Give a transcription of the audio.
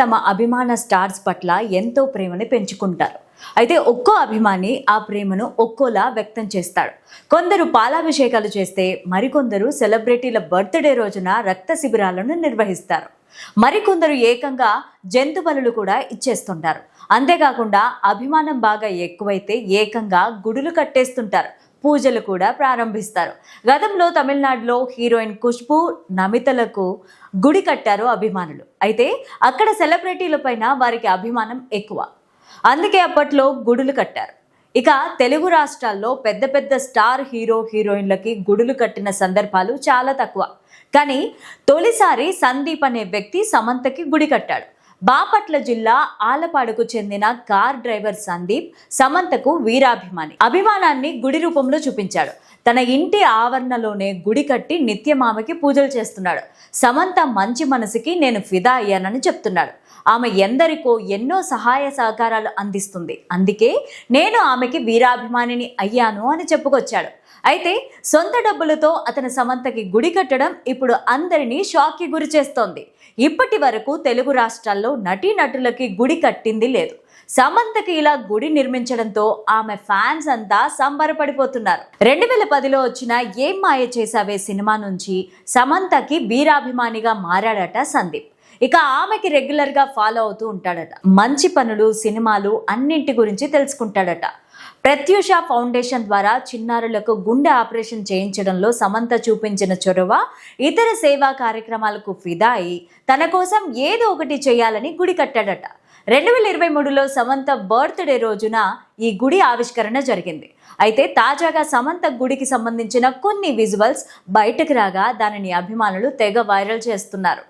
తమ అభిమాన స్టార్స్ పట్ల ఎంతో ప్రేమని పెంచుకుంటారు. అయితే ఒక్కో అభిమాని ఆ ప్రేమను ఒక్కోలా వ్యక్తం చేస్తాడు. కొందరు పాలాభిషేకాలు చేస్తే మరికొందరు సెలబ్రిటీల బర్త్డే రోజున రక్త శిబిరాలను నిర్వహిస్తారు. మరికొందరు ఏకంగా జంతు బలులు కూడా ఇచ్చేస్తుంటారు. అంతేకాకుండా అభిమానం బాగా ఎక్కువైతే ఏకంగా గుడులు కట్టేస్తుంటారు, పూజలు కూడా ప్రారంభిస్తారు. గతంలో తమిళనాడులో హీరోయిన్ ఖుష్బూ, నమితలకు గుడి కట్టారు అభిమానులు. అయితే అక్కడ సెలబ్రిటీల పైన వారికి అభిమానం ఎక్కువ, అందుకే అప్పట్లో గుడులు కట్టారు. ఇక తెలుగు రాష్ట్రాల్లో పెద్ద పెద్ద స్టార్ హీరో హీరోయిన్లకి గుడులు కట్టిన సందర్భాలు చాలా తక్కువ. కానీ తొలిసారి సందీప్ అనే వ్యక్తి సమంతకి గుడి కట్టాడు. బాపట్ల జిల్లా ఆలపాడుకు చెందిన కార్ డ్రైవర్ సందీప్ సమంతకు వీరాభిమాని. అభిమానాన్ని గుడి రూపంలో చూపించాడు. తన ఇంటి ఆవరణలోనే గుడి కట్టి నిత్యం ఆమెకి పూజలు చేస్తున్నాడు. సమంత మంచి మనసుకి నేను ఫిదా అయ్యానని చెప్తున్నాడు. ఆమె ఎందరికో ఎన్నో సహాయ సహకారాలు అందిస్తుంది, అందుకే నేను ఆమెకి వీరాభిమానిని అయ్యాను అని చెప్పుకొచ్చాడు. అయితే సొంత డబ్బులతో అతను సమంతకి గుడి కట్టడం ఇప్పుడు అందరినీ షాక్కి గురి చేస్తోంది. ఇప్పటి వరకు తెలుగు రాష్ట్రాల్లో నటీనటులకి గుడి కట్టింది లేదు. సమంతకి ఇలా గుడి నిర్మించడంతో ఆమె ఫ్యాన్స్ అంతా సంబరపడిపోతున్నారు. 2010లో వచ్చిన ఏం మాయ చేసావే సినిమా నుంచి సమంతకి వీరాభిమానిగా మారాడట సందీప్. ఇక ఆమెకి రెగ్యులర్గా ఫాలో అవుతూ ఉంటాడట. మంచి పనులు, సినిమాలు అన్నింటి గురించి తెలుసుకుంటాడట. ప్రత్యూష ఫౌండేషన్ ద్వారా చిన్నారులకు గుండె ఆపరేషన్ చేయించడంలో సమంత చూపించిన చొరవ, ఇతర సేవా కార్యక్రమాలకు ఫిదా అయి తన కోసం ఏదో ఒకటి చేయాలని గుడి కట్టాడట. 2023లో సమంత బర్త్డే రోజున ఈ గుడి ఆవిష్కరణ జరిగింది. అయితే తాజాగా సమంత గుడికి సంబంధించిన కొన్ని విజువల్స్ బయటకు రాగా దానిని అభిమానులు తెగ వైరల్ చేస్తున్నారు.